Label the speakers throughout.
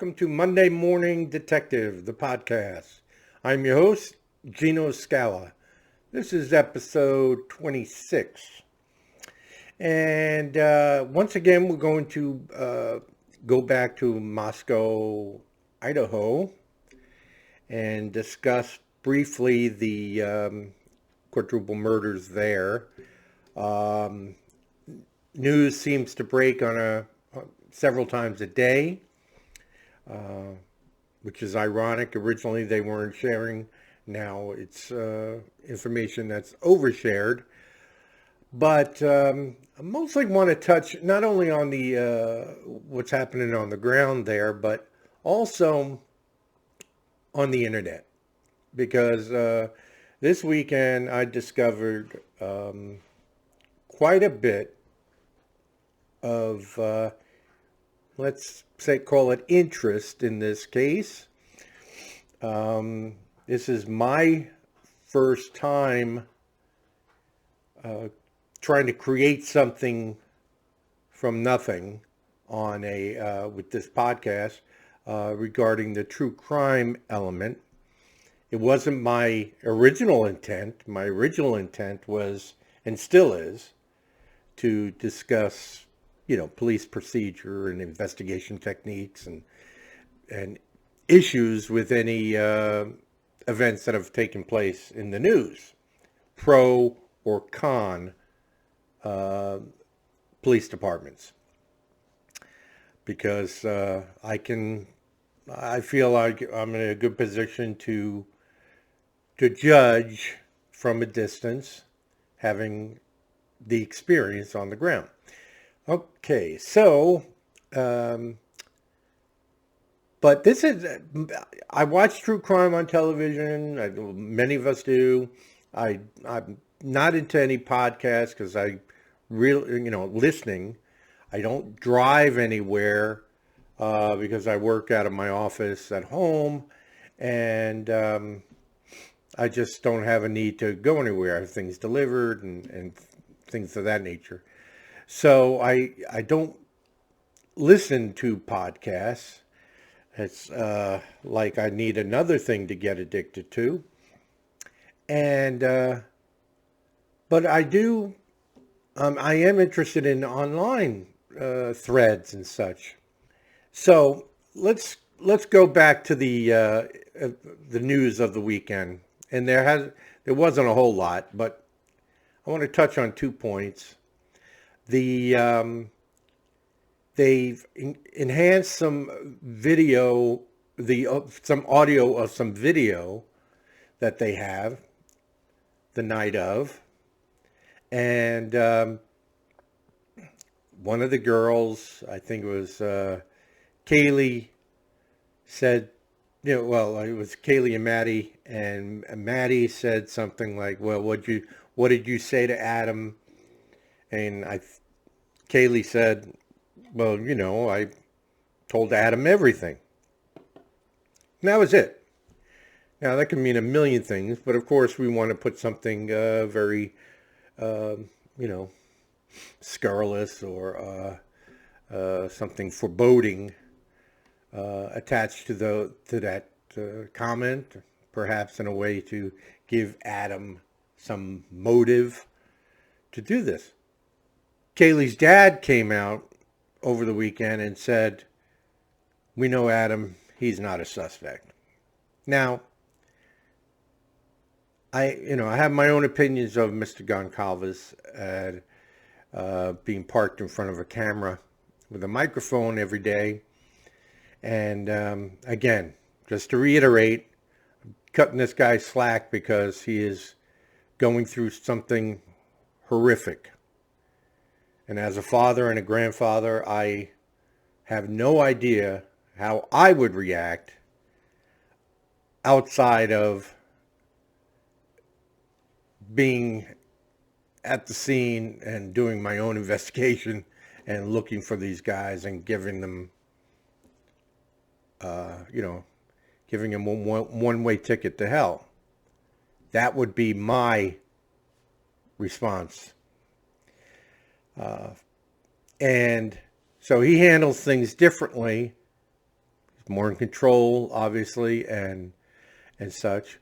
Speaker 1: welcome to Monday Morning Detective, the podcast. I'm your host, Gino Scala. This is episode 26. And once again, we're going to go back to Moscow, Idaho, and discuss briefly the quadruple murders there. News seems to break on several times a day, which is ironic. Originally, they weren't sharing. Now it's information that's overshared. But I mostly want to touch not only on the what's happening on the ground there, but also on the internet. Because this weekend I discovered quite a bit of, let's say, call it interest in this case. This is my first time trying to create something from nothing on with this podcast regarding the true crime element. It wasn't my original intent. My original intent was, and still is, to discuss police procedure and investigation techniques and issues with any events that have taken place in the news, pro or con police departments. Because I feel like I'm in a good position to judge from a distance, having the experience on the ground. Okay, so, but this is, I watch true crime on television. Many of us do. I'm not into any podcasts because I really, listening. I don't drive anywhere because I work out of my office at home, and I just don't have a need to go anywhere. I have things delivered and things of that nature. So I don't listen to podcasts. It's like I need another thing to get addicted to. And but I do. I am interested in online threads and such. So let's go back to the news of the weekend. And there wasn't a whole lot, but I want to touch on 2 points. They've enhanced some video, some audio of some video that they have the night of, and one of the girls, I think it was Kaylee, said, it was Kaylee and Maddie, and Maddie said something like, "Well, what did you say to Adam?" And Kaylee said, "Well, I told Adam everything." And that was it. Now, that can mean a million things, but of course we want to put something very, scurrilous or something foreboding attached to that comment, perhaps in a way to give Adam some motive to do this. Kaylee's dad came out over the weekend and said, "We know Adam, he's not a suspect." Now, I have my own opinions of Mr. Goncalves being parked in front of a camera with a microphone every day. And again, just to reiterate, I'm cutting this guy slack because he is going through something horrific. And as a father and a grandfather, I have no idea how I would react outside of being at the scene and doing my own investigation and looking for these guys and giving them, giving them one-way ticket to hell. That would be my response. And so he handles things differently. more in control, obviously, and such.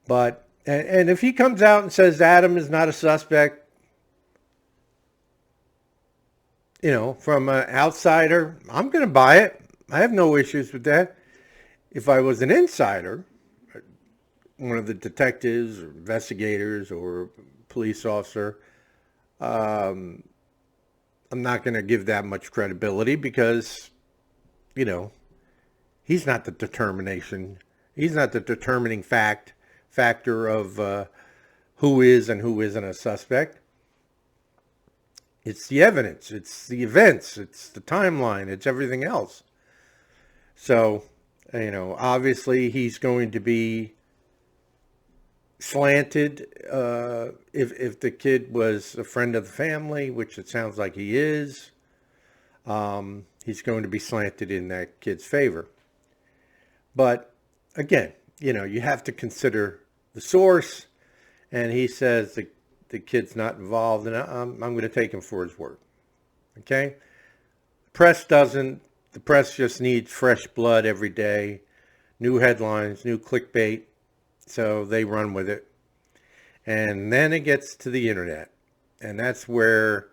Speaker 1: But and if he comes out and says Adam is not a suspect, from an outsider, I'm going to buy it. I have no issues with that. If I was an insider, one of the detectives or investigators or police officer, I'm not going to give that much credibility because, he's not the determination. He's not the determining factor of who is and who isn't a suspect. It's the evidence, it's the events, it's the timeline, it's everything else. So, obviously he's going to be slanted if the kid was a friend of the family, which it sounds like he is. He's going to be slanted in that kid's favor. But again, you have to consider the source, and he says the kid's not involved, and I'm going to take him for his word. Okay? Press doesn't. The press just needs fresh blood every day, new headlines, new clickbait, so they run with it. And then it gets to the internet, and that's where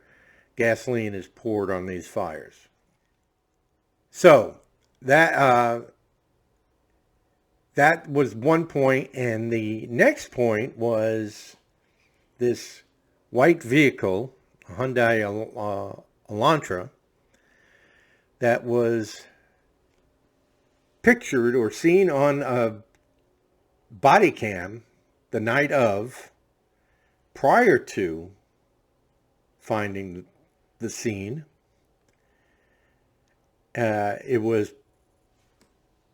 Speaker 1: gasoline is poured on these fires. So that was one point, and the next point was this white vehicle, a Hyundai Elantra, that was pictured or seen on a body cam the night of, prior to finding the scene. It was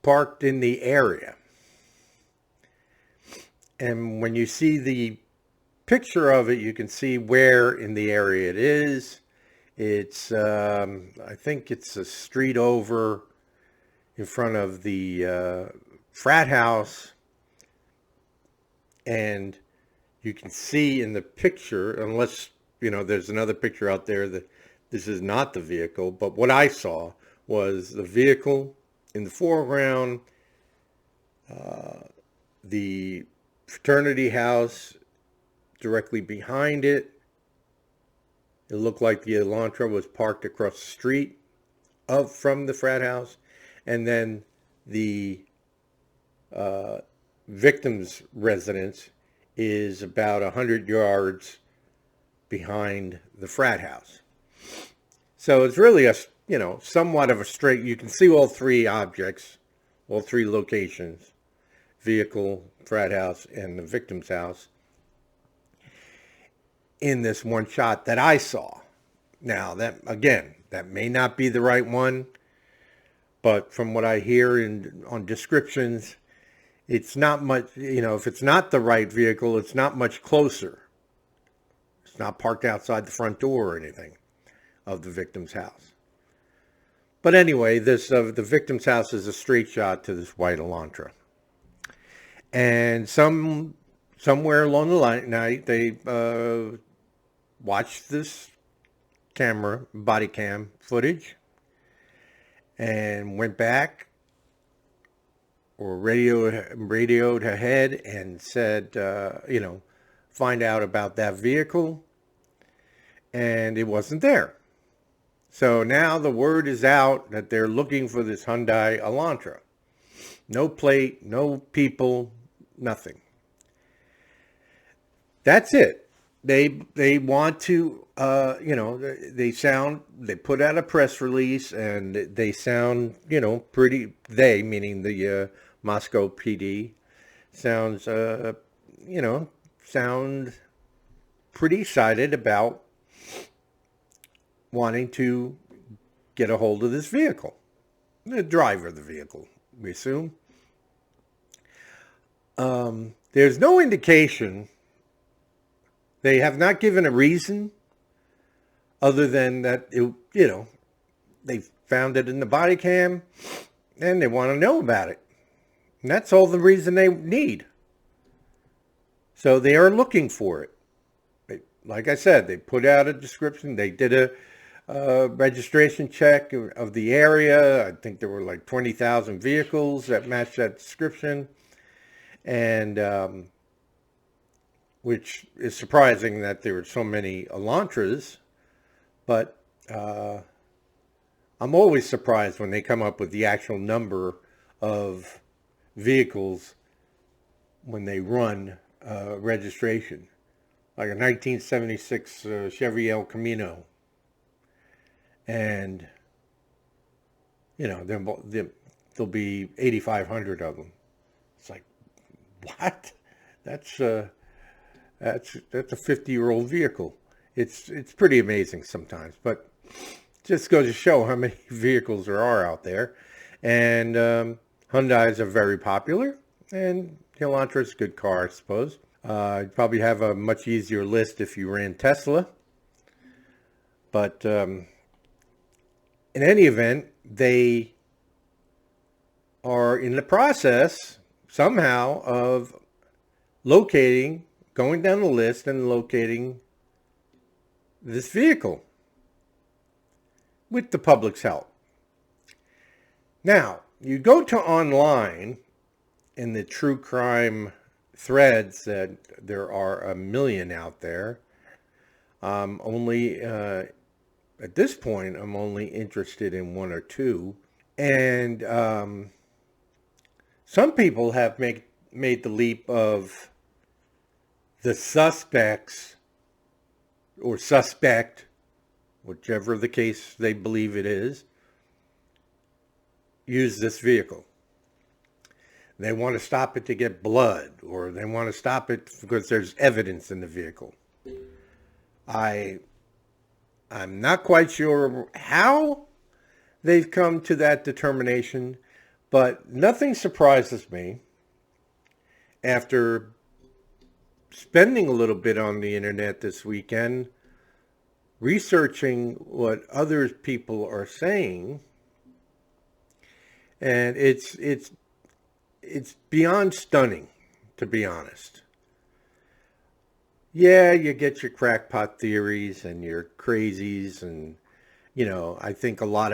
Speaker 1: parked in the area. And when you see the picture of it, you can see where in the area it is. It's, I think it's a street over in front of the frat house. And you can see in the picture, unless, there's another picture out there that this is not the vehicle, but what I saw was the vehicle in the foreground, the fraternity house directly behind it. It looked like the Elantra was parked across the street from the frat house, and then the victim's residence is about 100 yards behind the frat house. So it's really somewhat of a straight, you can see all three objects, all three locations, vehicle, frat house, and the victim's house, in this one shot that I saw. Now, that may not be the right one, but from what I hear on descriptions, it's not much, if it's not the right vehicle, it's not much closer. It's not parked outside the front door or anything of the victim's house. But anyway, the victim's house is a straight shot to this white Elantra. And somewhere along the night, they watched this body cam footage, and went back or radioed ahead and said, find out about that vehicle, and it wasn't there. So now the word is out that they're looking for this Hyundai Elantra. No plate, no people, nothing. That's it. They want to, they put out a press release, and they sound, pretty, meaning the Moscow PD, sound pretty excited about wanting to get a hold of this vehicle. The driver of the vehicle, we assume. There's no indication. They have not given a reason other than that, they found it in the body cam and they want to know about it. And that's all the reason they need. So they are looking for it. Like I said, they put out a description. They did registration check of the area. I think there were like 20,000 vehicles that matched that description, and which is surprising that there were so many Elantras, but I'm always surprised when they come up with the actual number of vehicles when they run registration, like a 1976 Chevy El Camino, and there'll be 8,500 of them. It's like, what? That's a 50-year-old vehicle. It's pretty amazing sometimes, but just goes to show how many vehicles there are out there. And Hyundais are very popular, and Elantra is a good car, I suppose. You'd probably have a much easier list if you ran Tesla. But in any event, they are in the process somehow of going down the list and locating this vehicle with the public's help. Now, you go to online in the true crime threads, that there are a million out there. At this point, I'm only interested in one or two. And some people have made the leap of the suspects or suspect, whichever the case they believe it is, use this vehicle. They want to stop it to get blood, or they want to stop it because there's evidence in the vehicle. I'm not quite sure how they've come to that determination, but nothing surprises me after spending a little bit on the internet this weekend, researching what other people are saying, and it's beyond stunning, to be honest. Yeah, you get your crackpot theories and your crazies, and I think a lot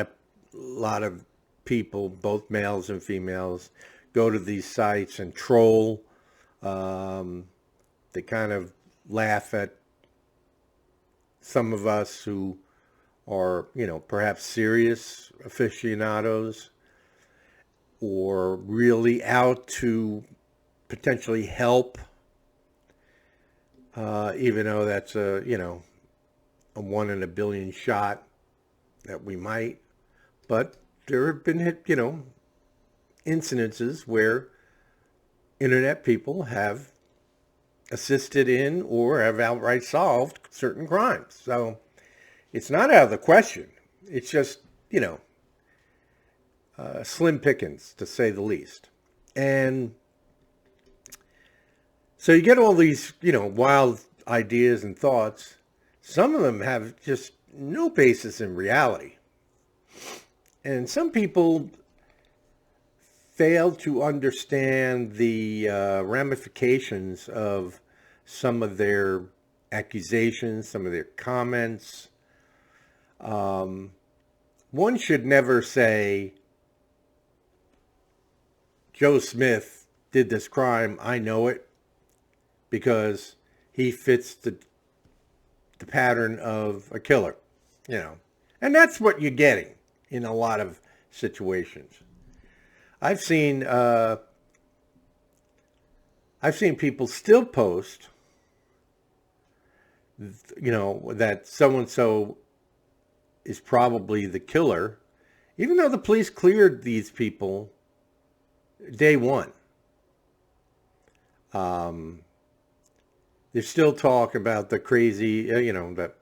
Speaker 1: of people, both males and females, go to these sites and troll. They kind of laugh at some of us who are, perhaps serious aficionados or really out to potentially help, even though that's a 1 in a billion shot that we might. But there have been, incidences where internet people have assisted in or have outright solved certain crimes. So it's not out of the question. It's just, slim pickings, to say the least. And so you get all these, wild ideas and thoughts. Some of them have just no basis in reality. And some people fail to understand the ramifications of some of their accusations, some of their comments. One should never say, Joe Smith did this crime, I know it, because he fits the pattern of a killer, And that's what you're getting in a lot of situations. I've seen people still post, that so-and-so is probably the killer, even though the police cleared these people day one. There's still talk about the crazy, that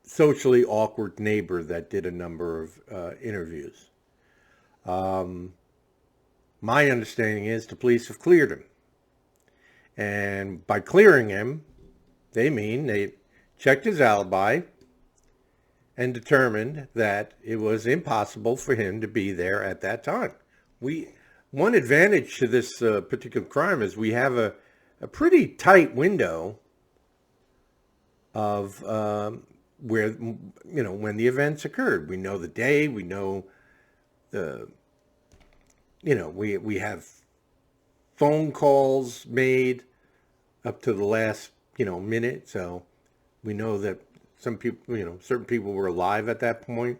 Speaker 1: socially awkward neighbor that did a number of interviews. My understanding is the police have cleared him. And by clearing him, they mean they checked his alibi and determined that it was impossible for him to be there at that time. One advantage to this particular crime is we have a pretty tight window of where, when the events occurred. We know the day, we know the, we have phone calls made up to the last, minute. So we know that some people, certain people were alive at that point.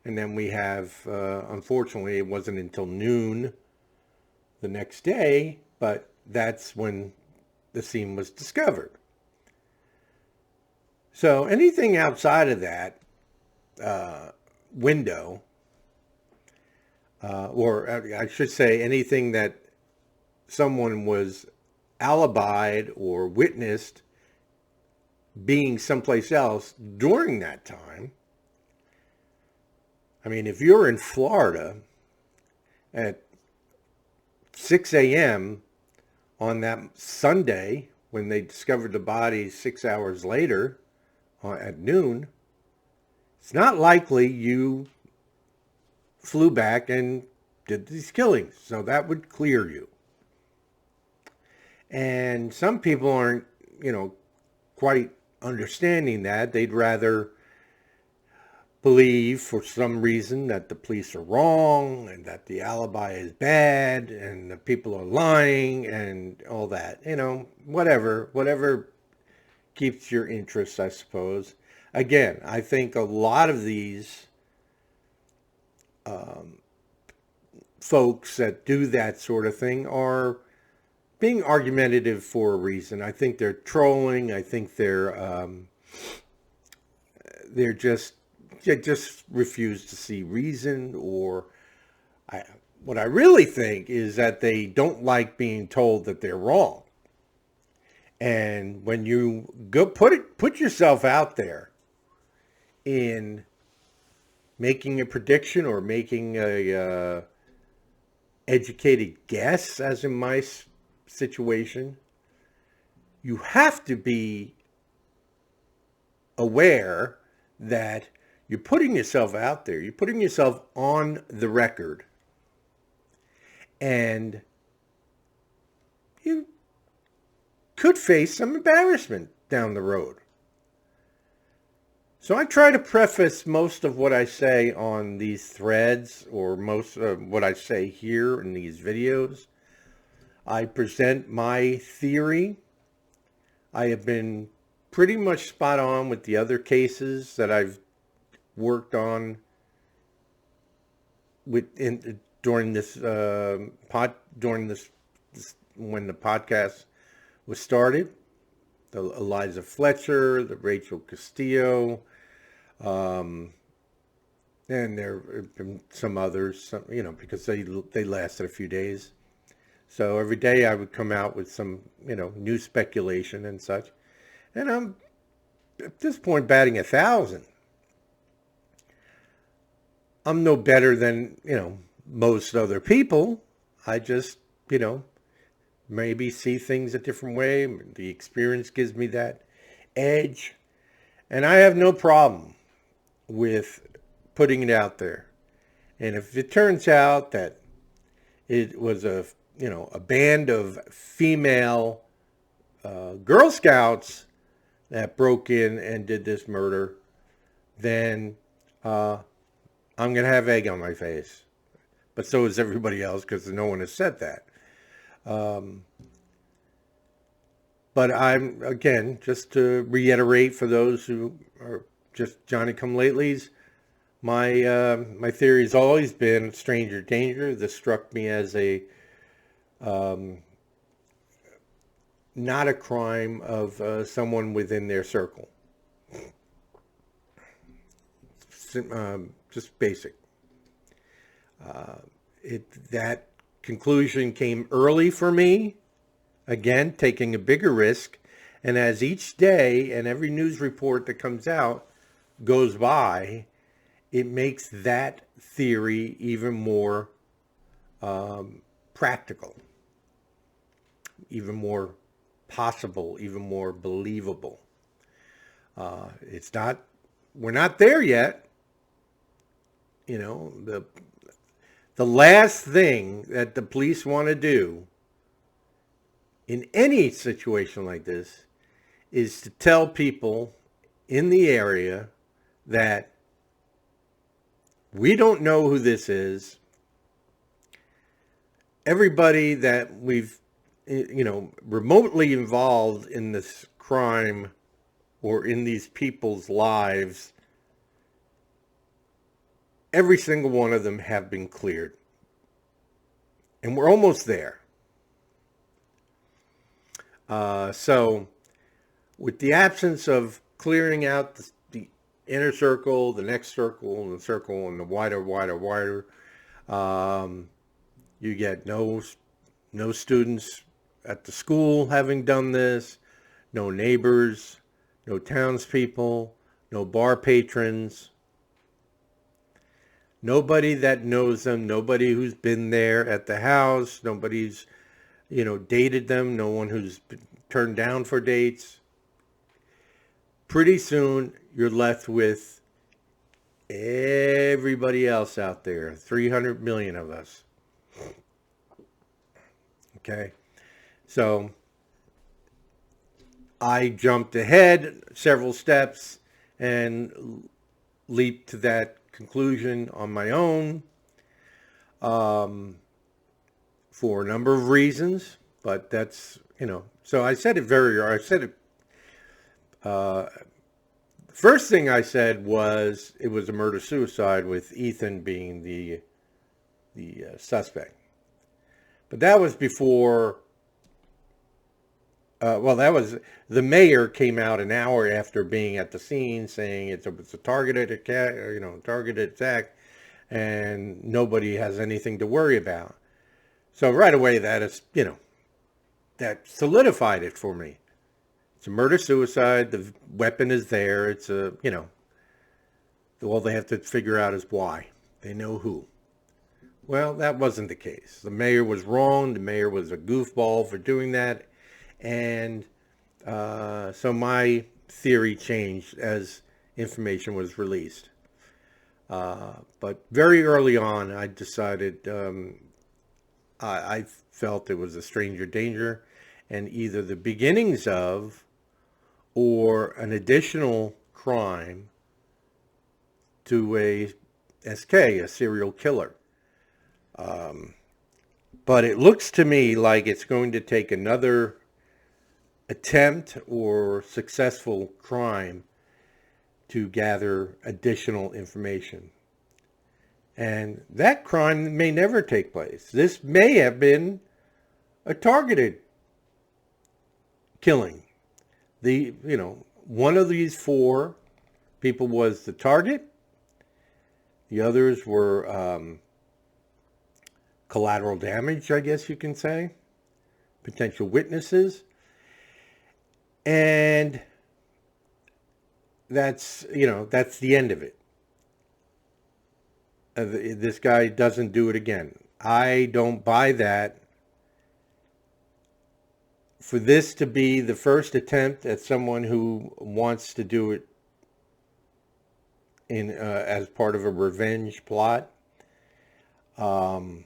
Speaker 1: And then we have, unfortunately, it wasn't until noon the next day, but that's when the scene was discovered. So anything outside of that window, or I should say anything that someone was alibied or witnessed being someplace else during that time. I mean, if you're in Florida at 6 a.m. on that Sunday when they discovered the body 6 hours later at noon, it's not likely you flew back and did these killings. So that would clear you. And some people aren't, quite understanding that. They'd rather believe for some reason that the police are wrong and that the alibi is bad and the people are lying and all that. Whatever keeps your interest, I suppose. Again, I think a lot of these folks that do that sort of thing are being argumentative for a reason. I think they're trolling. I think they're just refuse to see reason, or what I really think is that they don't like being told that they're wrong. And when you go put yourself out there in making a prediction or making a educated guess, as in my situation, you have to be aware that you're putting yourself out there. You're putting yourself on the record. And you could face some embarrassment down the road. So I try to preface most of what I say on these threads, or most of what I say here in these videos. I present my theory. I have been pretty much spot on with the other cases that I've worked on during this when the podcast was started. The Eliza Fletcher, the Rachel Castillo, and there have been some others, because they lasted a few days. So every day I would come out with some, new speculation and such. And I'm at this point batting 1,000. I'm no better than, most other people. I just, maybe see things a different way. The experience gives me that edge. And I have no problem with putting it out there. And if it turns out that it was a band of female Girl Scouts that broke in and did this murder, then I'm going to have egg on my face. But so is everybody else, because no one has said that. But I'm, again, just to reiterate for those who are just Johnny-come-latelys, my theory has always been stranger danger. This struck me as a not a crime of someone within their circle. Just basic. That conclusion came early for me. Again, taking a bigger risk. And as each day and every news report that comes out goes by, it makes that theory even more practical, even more possible, even more believable. We're not there yet. The last thing that the police want to do in any situation like this is to tell people in the area that we don't know who this is. Everybody that we've, remotely involved in this crime or in these people's lives, every single one of them have been cleared. And we're almost there. So with the absence of clearing out the inner circle, the next circle, and the circle, and the wider, you get no students at the school having done this, no neighbors, no townspeople, no bar patrons, nobody that knows them, nobody who's been there at the house, nobody's, dated them, no one who's been turned down for dates. Pretty soon, you're left with everybody else out there, 300 million of us. Okay, so I jumped ahead several steps and leaped to that conclusion on my own for a number of reasons, but that's, so I said it first thing I said was it was a murder-suicide with Ethan being the suspect. But that was before, that was, the mayor came out an hour after being at the scene saying it's a targeted attack, and nobody has anything to worry about. So right away that is, that solidified it for me. It's a murder-suicide. The weapon is there. It's all they have to figure out is why. They know who. Well, that wasn't the case. The mayor was wrong. The mayor was a goofball for doing that. And so my theory changed as information was released. But very early on, I decided I felt it was a stranger danger, and either the beginnings of or an additional crime to a SK, a serial killer. But it looks to me like it's going to take another attempt or successful crime to gather additional information. And that crime may never take place. This may have been a targeted killing. One of these four people was the target. The others were collateral damage, I guess you can say, potential witnesses. And that's the end of it. This guy doesn't do it again. I don't buy that. For this to be the first attempt at someone who wants to do it in as part of a revenge plot, and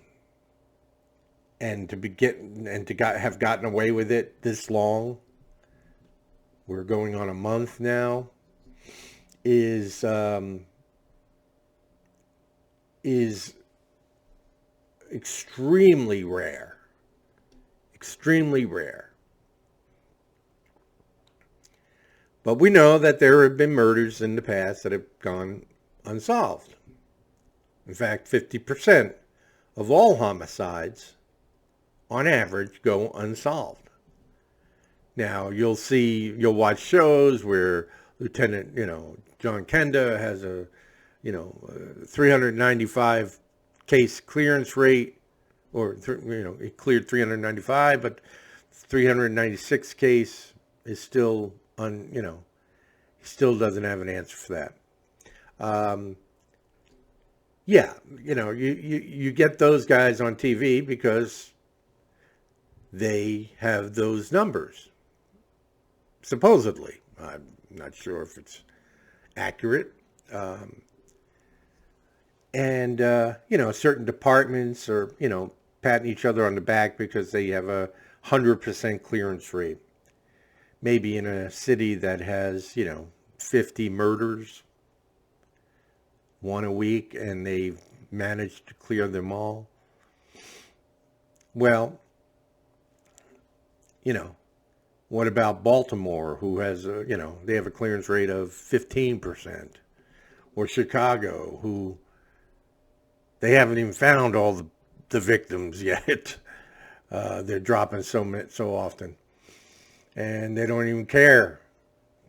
Speaker 1: to have gotten away with it this long, we're going on a month now, is extremely rare. Extremely rare. But we know that there have been murders in the past that have gone unsolved. In fact, 50% of all homicides, on average, go unsolved. Now, you'll watch shows where Lieutenant, John Kenda has a 395 case clearance rate, or, he cleared 395, but 396 case is still he still doesn't have an answer for that. You get those guys on TV because they have those numbers, supposedly. I'm not sure if it's accurate. Certain departments are, patting each other on the back because they have a 100% clearance rate. Maybe in a city that has, 50 murders, one a week, and they've managed to clear them all. Well, what about Baltimore, who has they have a clearance rate of 15%, or Chicago, who they haven't even found all the victims yet. They're dropping so often, and they don't even care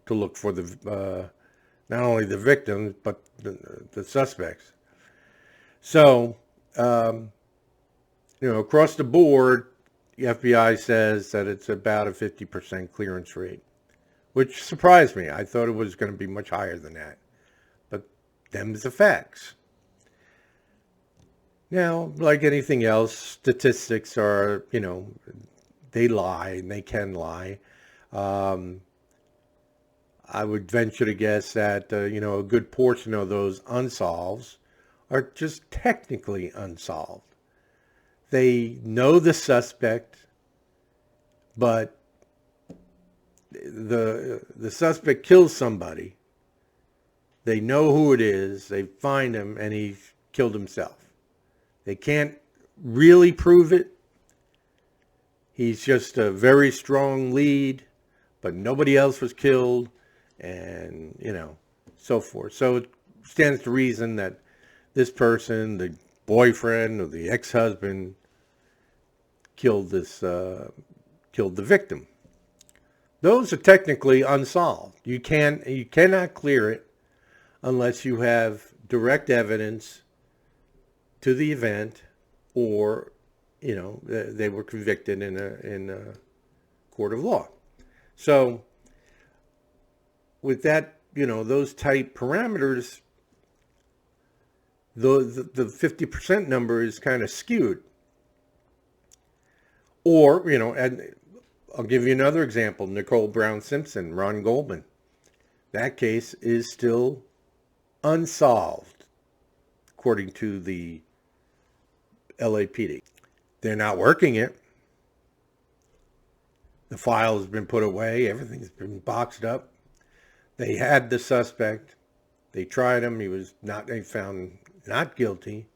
Speaker 1: to look for the not only the victims but the suspects. So, across the board, the FBI says that it's about a 50% clearance rate, which surprised me. I thought it was going to be much higher than that, but them's the facts. Now, like anything else, statistics are, they lie, and they can lie. I would venture to guess that, a good portion of those unsolveds are just technically unsolved. They know the suspect, but the suspect kills somebody. They know who it is. They find him, and he's killed himself. They can't really prove it. He's just a very strong lead, but nobody else was killed, and, so forth. So it stands to reason that this person, the boyfriend or the ex-husband, killed the victim. Those are technically unsolved. You cannot clear it unless you have direct evidence to the event, or they were convicted in a court of law. So with that, those type parameters, the 50% number is kind of skewed. Or, and I'll give you another example, Nicole Brown Simpson, Ron Goldman. That case is still unsolved, according to the LAPD. They're not working it. The file has been put away. Everything's been boxed up. They had the suspect. They tried him. They found not guilty.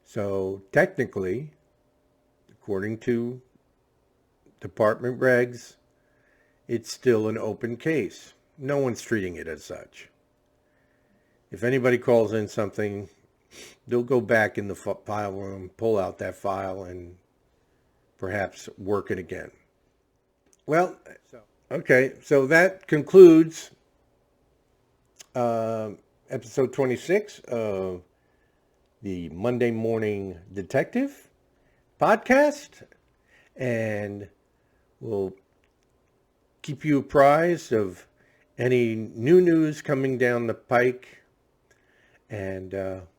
Speaker 1: So technically, according to department regs, it's still an open case. No one's treating it as such. If anybody calls in something, they'll go back in the file room, pull out that file, and perhaps work it again. Well, okay, so that concludes episode 26 of the Monday Morning Detective podcast, and we'll keep you apprised of any new news coming down the pike, and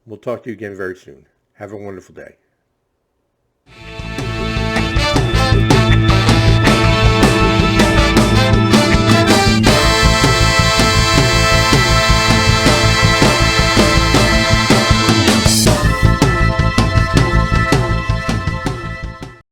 Speaker 1: we'll talk to you again very soon. Have a wonderful day.